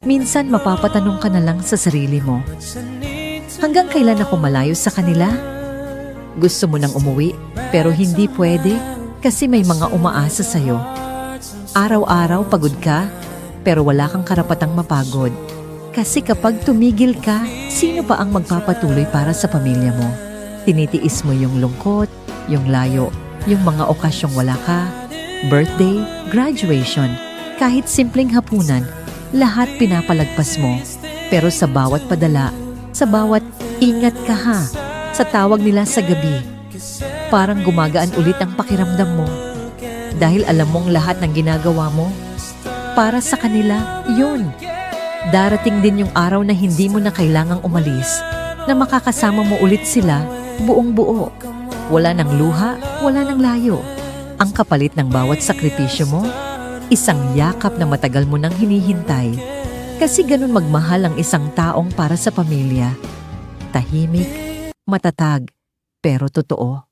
Minsan mapapatanong ka na lang sa sarili mo, hanggang kailan ako malayo sa kanila? Gusto mo nang umuwi, pero hindi pwede kasi may mga umaasa sa'yo. Araw-araw pagod ka, pero wala kang karapatang mapagod. Kasi kapag tumigil ka, sino pa ang magpapatuloy para sa pamilya mo? Tinitiis mo yung lungkot, yung layo, yung mga okasyong wala ka, birthday, graduation, kahit simpleng hapunan, lahat pinapalagpas mo. Pero sa bawat padala, sa bawat ingat ka ha, sa tawag nila sa gabi, parang gumagaan ulit ang pakiramdam mo. Dahil alam mong lahat ng ginagawa mo, para sa kanila, yun. Darating din yung araw na hindi mo na kailangang umalis, na makakasama mo ulit sila buong buo. Wala nang luha, wala nang layo. Ang kapalit ng bawat sakripisyo mo, isang yakap na matagal mo nang hinihintay. Kasi ganun magmahal ang isang taong para sa pamilya. Tahimik, matatag, pero totoo.